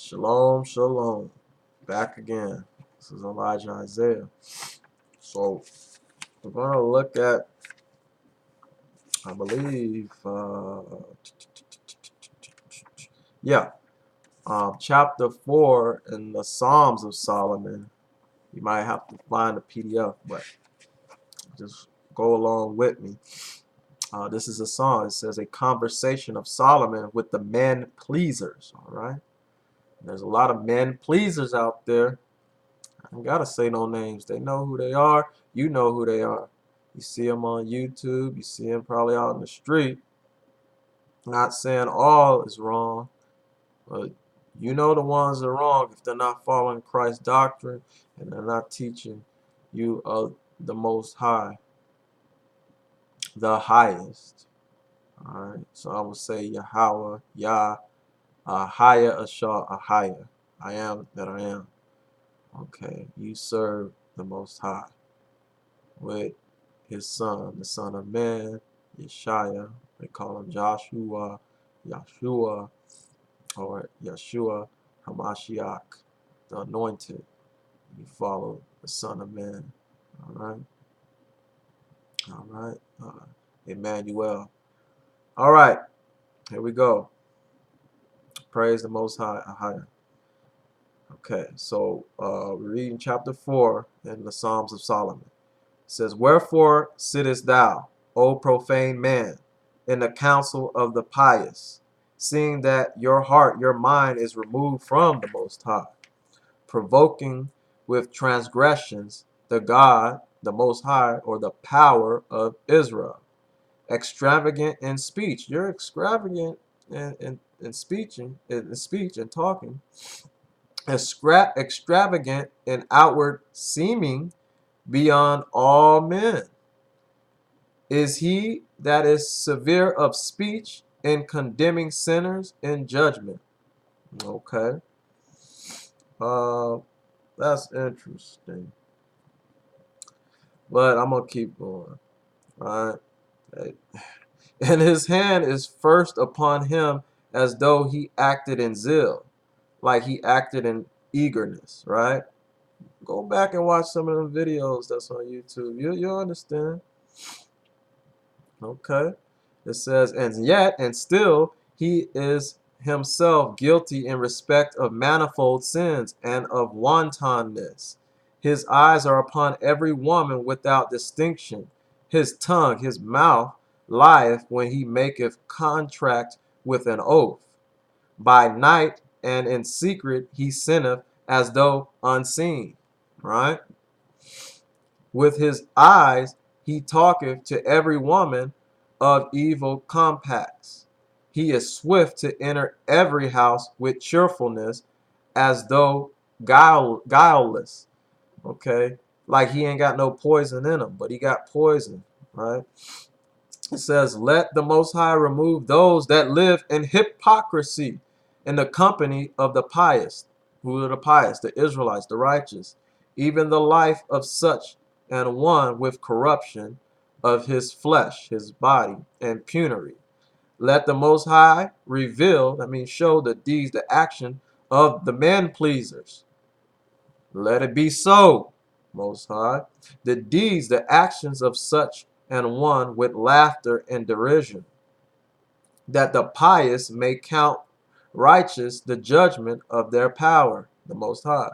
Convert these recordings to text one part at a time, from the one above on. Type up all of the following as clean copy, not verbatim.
Shalom, shalom. Back again. This is Elijah Isaiah. So we're going to look at, I believe, chapter 4 in the Psalms of Solomon. You might have to find a PDF, but just go along with me. This is a song. It says, a conversation of Solomon with the men pleasers. All right. There's a lot of men pleasers out there. I don't gotta say no names. They know who they are. You know who they are. You see them on YouTube. You see them probably out in the street. Not saying all is wrong, but you know the ones that are wrong if they're not following Christ's doctrine and they're not teaching you of the Most High, the highest. All right. So I would say Yahweh, Yah, Ahaya, Ashah, Ahaya. I am that I am. Okay. You serve the Most High with his son, the Son of Man, Yeshaya. They call him Joshua, Yeshua, or Yeshua Hamashiach, the anointed. You follow the Son of Man. All right. All right. Emmanuel. All right. Here we go. Praise the Most High. Ahaya. Okay. So we're reading chapter 4 in the Psalms of Solomon. It says, wherefore sittest thou, O profane man, in the council of the pious, seeing that your heart, your mind is removed from the Most High, provoking with transgressions the God, the Most High, or the power of Israel, extravagant in speech. You're extravagant in speech and talking, extravagant in outward seeming beyond all men. Is he that is severe of speech in condemning sinners in judgment. Okay. That's interesting. But I'm going to keep going. All right. And his hand is first upon him as though he acted in zeal, like he acted in eagerness, right? Go back and watch some of them videos that's on YouTube. You'll understand. Okay. It says, and yet, and still, he is himself guilty in respect of manifold sins and of wantonness. His eyes are upon every woman without distinction. His tongue, his mouth, lieth when he maketh contract with an oath. By night and in secret he sinneth as though unseen. Right? With his eyes he talketh to every woman of evil compacts. He is swift to enter every house with cheerfulness, as though guileless. Okay, like he ain't got no poison in him, but he got poison, right? It says, let the Most High remove those that live in hypocrisy in the company of the pious. Who are the pious? The Israelites, the righteous. Even the life of such and one with corruption of his flesh, his body, and penury. Let the Most High reveal, that means show the deeds, the action of the man pleasers. Let it be so, Most High. The deeds, the actions of such and one with laughter and derision, that the pious may count righteous the judgment of their power, the Most High.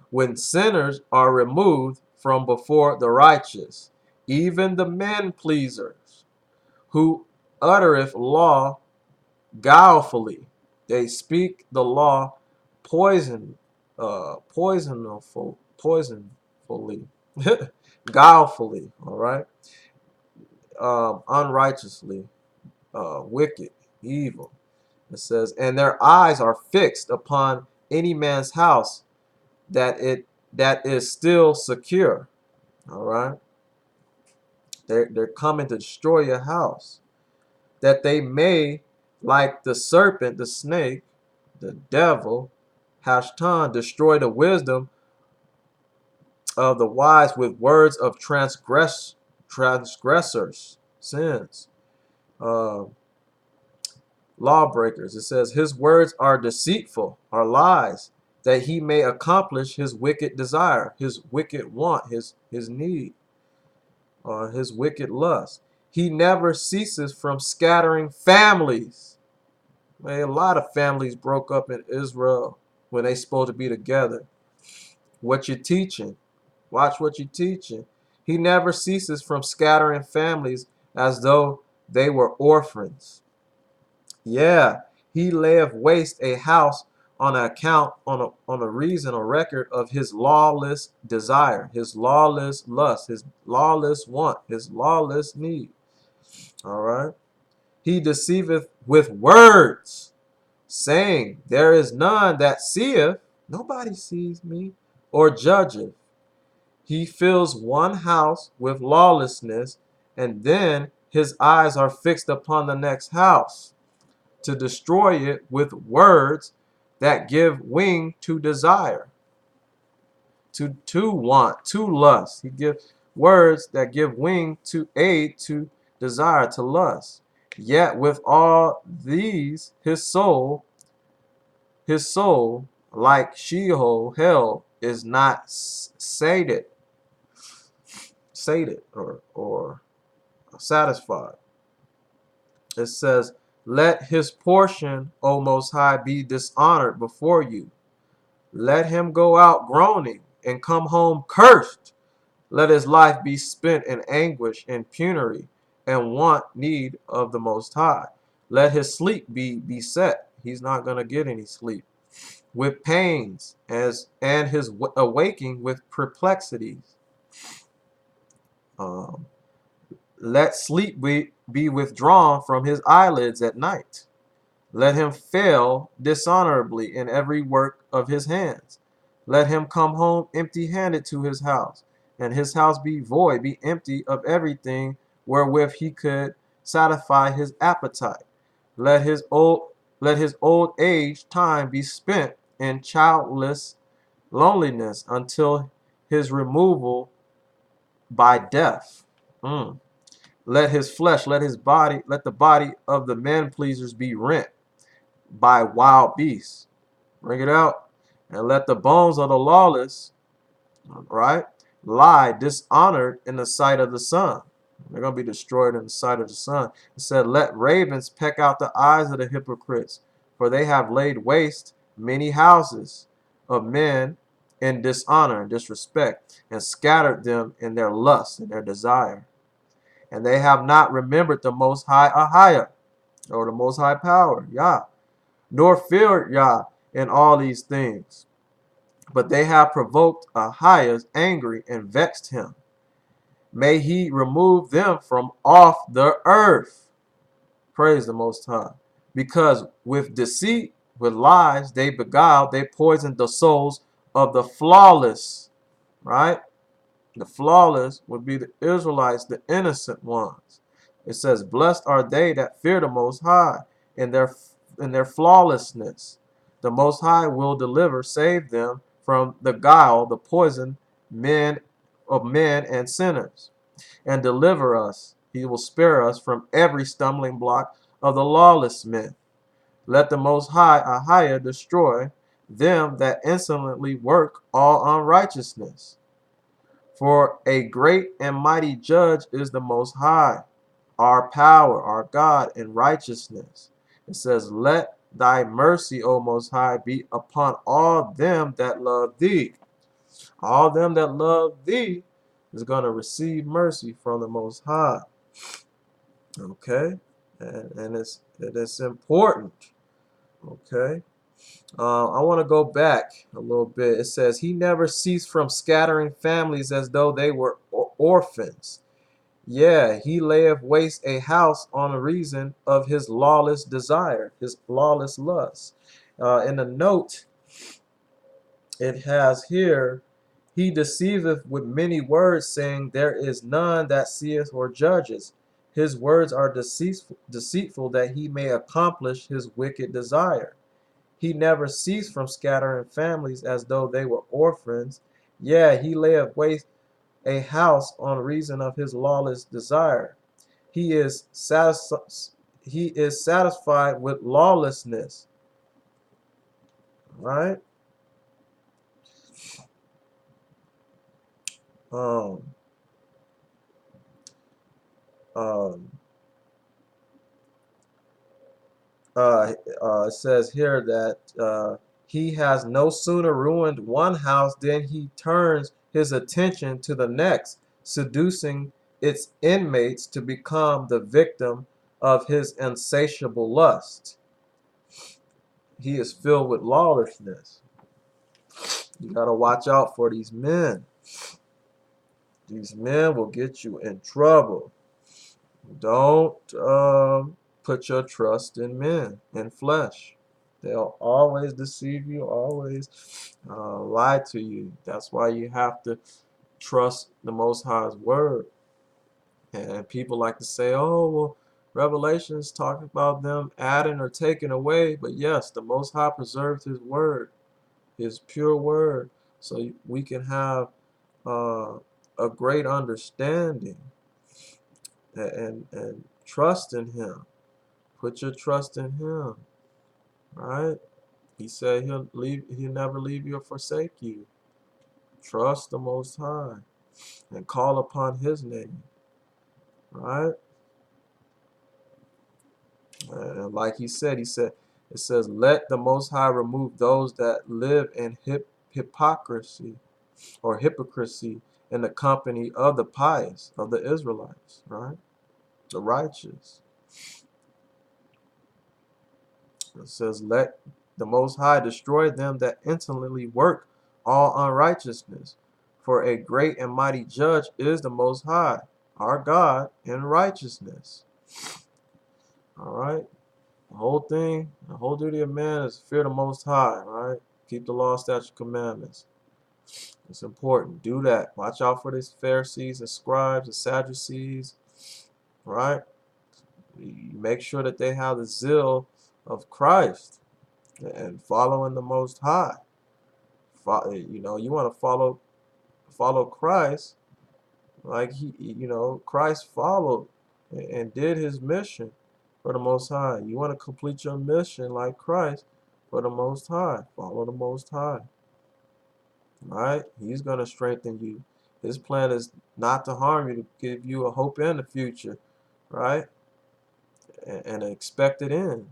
When sinners are removed from before the righteous, even the men pleasers, who uttereth law guilefully, they speak the law poisonfully, guilefully, all right, unrighteously, wicked, evil. It says, and their eyes are fixed upon any man's house that is still secure. All right, they're coming to destroy your house, that they may, like the serpent, the snake, the devil, Hashtan, destroy the wisdom of the wise with words of transgressors, sins. Uh, lawbreakers. It says, his words are deceitful, are lies, that he may accomplish his wicked desire, his wicked want, his need, his wicked lust. He never ceases from scattering families. Man, a lot of families broke up in Israel when they supposed to be together. What you're teaching. Watch what you're teaching. He never ceases from scattering families as though they were orphans. Yeah, he layeth waste a house on account, on a reason or record of his lawless desire, his lawless lust, his lawless want, his lawless need. All right. He deceiveth with words, saying, there is none that seeth, nobody sees me, or judgeth. He fills one house with lawlessness, and then his eyes are fixed upon the next house, to destroy it with words that give wing to desire, to want, to lust. He gives words that give wing to aid, to desire, to lust. Yet with all these, his soul, like Sheol, hell, is not sated or satisfied. It says, let his portion, O Most High, be dishonored before you. Let him go out groaning and come home cursed. Let his life be spent in anguish and penury and want need of the Most High. Let his sleep be beset. He's not going to get any sleep. With pains and his awaking with perplexities. Let sleep be withdrawn from his eyelids at night. Let him fail dishonorably in every work of his hands. Let him come home empty-handed to his house, and his house be void, be empty of everything wherewith he could satisfy his appetite. Let his old age time be spent in childless loneliness until his removal by death. Let his flesh, let the body of the man pleasers be rent by wild beasts. Bring it out. And let the bones of the lawless, right, lie dishonored in the sight of the sun. They're going to be destroyed in the sight of the sun. It said, let ravens peck out the eyes of the hypocrites, for they have laid waste many houses of men in dishonor and disrespect, and scattered them in their lust and their desire. And they have not remembered the Most High Ahiah, or the Most High Power, Yah, nor feared Yah in all these things. But they have provoked Ahiah angry and vexed him. May he remove them from off the earth. Praise the Most High. Because with deceit, with lies, they beguiled, they poisoned the souls of the flawless, right? The flawless would be the Israelites, the innocent ones. It says, blessed are they that fear the Most High in their flawlessness. The Most High will deliver, save them from the guile, the poison men and sinners, and deliver us. He will spare us from every stumbling block of the lawless men. Let the Most High Ahiah destroy them that insolently work all unrighteousness. For a great and mighty judge is the Most High, our power, our God in righteousness. It says, let thy mercy, O Most High, be upon all them that love thee. All them that love thee is going to receive mercy from the Most High. Okay? And it's important. Okay? I want to go back a little bit. It says, he never ceased from scattering families as though they were orphans. Yeah, he layeth waste a house on the reason of his lawless desire, his lawless lust. In the note, it has here, he deceiveth with many words, saying, there is none that seeth or judges. His words are deceitful that he may accomplish his wicked desire. He never ceased from scattering families as though they were orphans. Yeah, he layeth waste a house on reason of his lawless desire. He is he is satisfied with lawlessness. Right? Um, um, it says here that he has no sooner ruined one house than he turns his attention to the next, seducing its inmates to become the victim of his insatiable lust. He is filled with lawlessness. You gotta watch out for these men. These men will get you in trouble. Don't put your trust in men, in flesh. They'll always deceive you, always lie to you. That's why you have to trust the Most High's word. And people like to say, oh, well, Revelations talk about them adding or taking away. But yes, the Most High preserved his word, his pure word, so we can have a great understanding and trust in him. Put your trust in him, right? He said he'll never leave you or forsake you. Trust the Most High and call upon his name, right? And like he said, it says, let the Most High remove those that live in hypocrisy or hypocrisy in the company of the pious, of the Israelites, right? The righteous. It says, let the Most High destroy them that insolently work all unrighteousness. For a great and mighty judge is the Most High, our God, in righteousness. All right? The whole thing, the whole duty of man is fear the Most High, right? Keep the law, statutes, commandments. It's important. Do that. Watch out for these Pharisees and scribes and Sadducees, right? You make sure that they have the zeal of Christ and following the Most High. You know, you want to follow Christ like Christ followed and did his mission for the Most High. You want to complete your mission like Christ for the Most High. Follow the Most High. Right? He's going to strengthen you. His plan is not to harm you, to give you a hope in the future, right? And an expected end.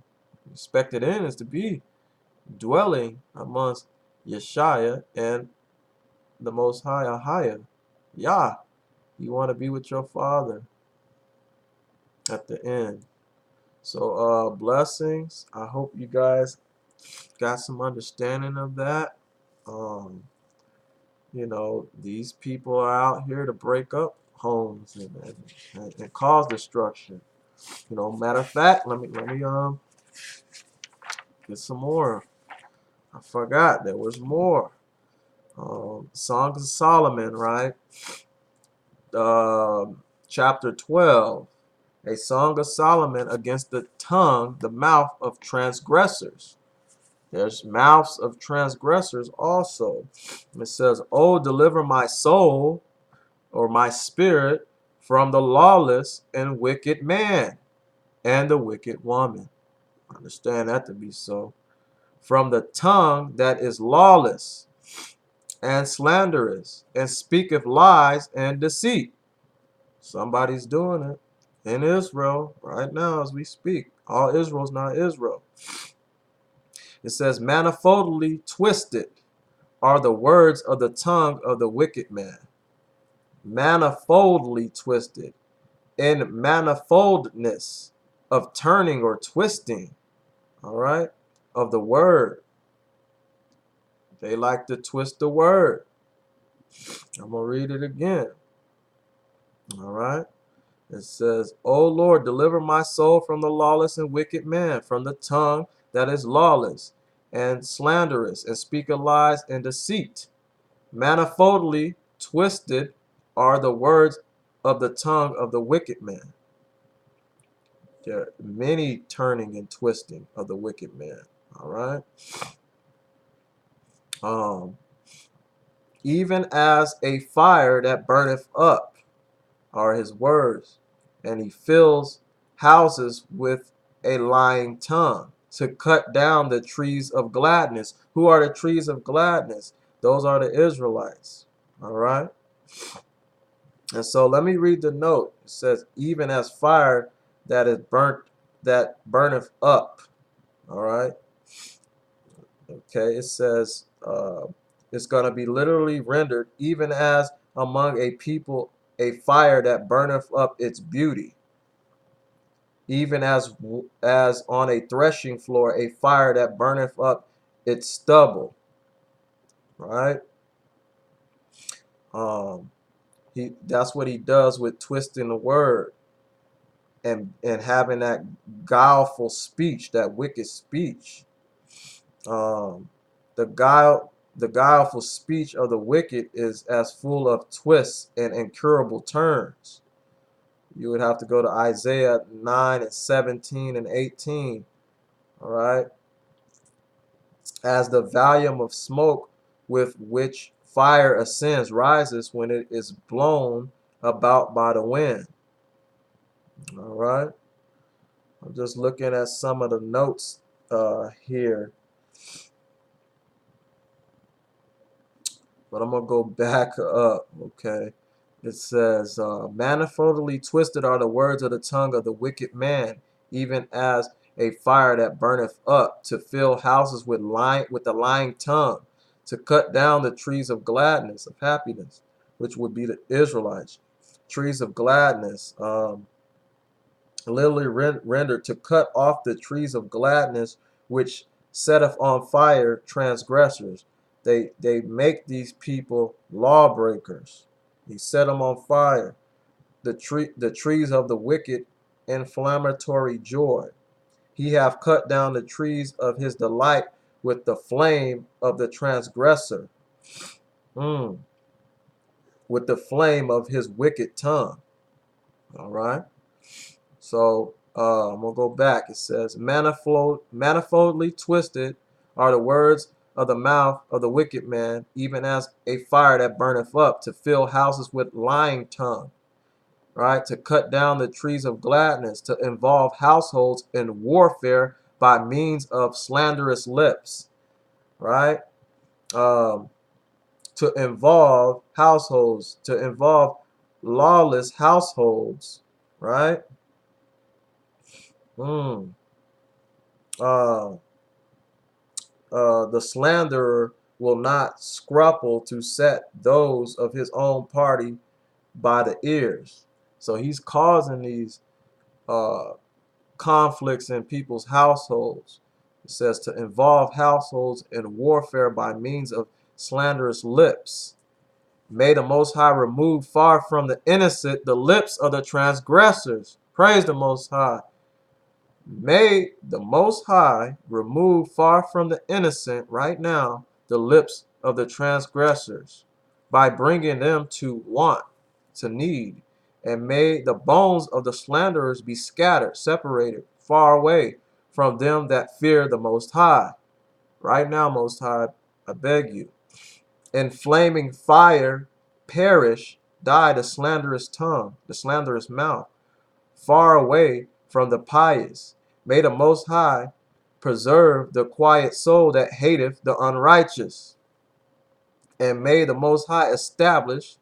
Expected end is to be dwelling amongst Yeshaya and the Most High, Ahia. Yah. You want to be with your Father at the end. So blessings. I hope you guys got some understanding of that. These people are out here to break up homes and cause destruction. Matter of fact, let me get some more. I forgot there was more. Songs of Solomon, right? Chapter 12. A Song of Solomon against the tongue, the mouth of transgressors. There's mouths of transgressors also. It says, oh, deliver my soul or my spirit from the lawless and wicked man and the wicked woman. Understand that to be so. From the tongue that is lawless and slanderous and speaketh lies and deceit. Somebody's doing it in Israel right now as we speak. All Israel's not Israel. It says, manifoldly twisted are the words of the tongue of the wicked man. Manifoldly twisted. In manifoldness of turning or twisting, all right, of the word. They like to twist the word. I'm going to read it again. All right. It says, O Lord, deliver my soul from the lawless and wicked man, from the tongue that is lawless and slanderous, and speaketh lies and deceit. Manifoldly twisted are the words of the tongue of the wicked man. There are many turning and twisting of the wicked man. All right. Even as a fire that burneth up are his words, and he fills houses with a lying tongue, to cut down the trees of gladness. Who are the trees of gladness? Those are the Israelites. All right. And so let me read the note. It says, even as fire that is burnt, that burneth up. All right. Okay. It says, it's going to be literally rendered, even as among a people a fire that burneth up its beauty, even as on a threshing floor a fire that burneth up its stubble. Right. Um, that's what he does with twisting the word and having that guileful speech, that wicked speech. Um, the guileful speech of the wicked is as full of twists and incurable turns. You would have to go to Isaiah 9 and 17 and 18. All right. As the volume of smoke with which fire ascends rises when it is blown about by the wind. All right. I'm just looking at some of the notes here. But I'm going to go back up, okay? It says, manifoldly twisted are the words of the tongue of the wicked man, even as a fire that burneth up, to fill houses with the lying tongue, to cut down the trees of gladness, of happiness, which would be the Israelites. Trees of gladness, literally rendered, to cut off the trees of gladness, which setteth on fire transgressors. They make these people lawbreakers. He set them on fire. The trees of the wicked, inflammatory joy. He hath cut down the trees of his delight with the flame of the transgressor, with the flame of his wicked tongue. All right. So I'm going to go back. It says, manifoldly twisted are the words of the mouth of the wicked man, even as a fire that burneth up, to fill houses with lying tongue, right? To cut down the trees of gladness, to involve households in warfare by means of slanderous lips, right? To involve households, to involve lawless households, right? Mm. Uh, the slanderer will not scruple to set those of his own party by the ears. So he's causing these uh, conflicts in people's households. It says to involve households in warfare by means of slanderous lips. May the Most High remove far from the innocent the lips of the transgressors. Praise the Most High. May the Most High remove far from the innocent right now the lips of the transgressors by bringing them to want, to need. And may the bones of the slanderers be scattered, separated, far away from them that fear the Most High. Right now, Most High, I beg you. In flaming fire perish, die the slanderous tongue, the slanderous mouth, far away from the pious. May the Most High preserve the quiet soul that hateth the unrighteous. And may the Most High establish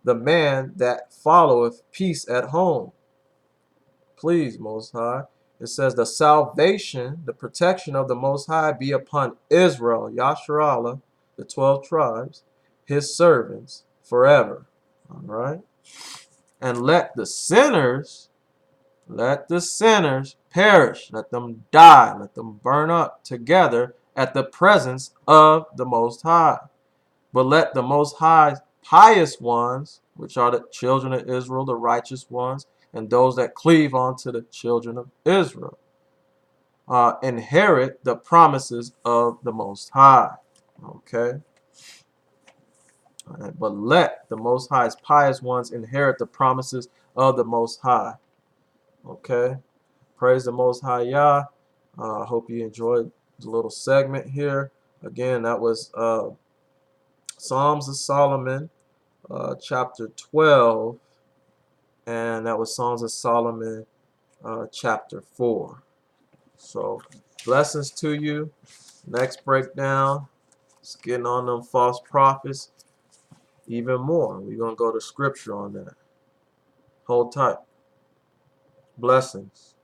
the man that followeth peace at home. Please, Most High. It says the salvation, the protection of the Most High be upon Israel, Yasharallah, the 12 tribes, his servants, forever. All right. And let the sinners perish. Let them die. Let them burn up together at the presence of the Most High. But let the Most High's pious ones, which are the children of Israel, the righteous ones, and those that cleave unto the children of Israel, inherit the promises of the Most High. Okay? All right. But let the Most High's pious ones inherit the promises of the Most High. Okay? Praise the Most High Yah. I hope you enjoyed the little segment here. Again, that was Psalms of Solomon, chapter 12, and that was Songs of Solomon, chapter 4. So blessings to you. Next breakdown, it's getting on them false prophets even more. We're going to go to scripture on that. Hold tight. Blessings.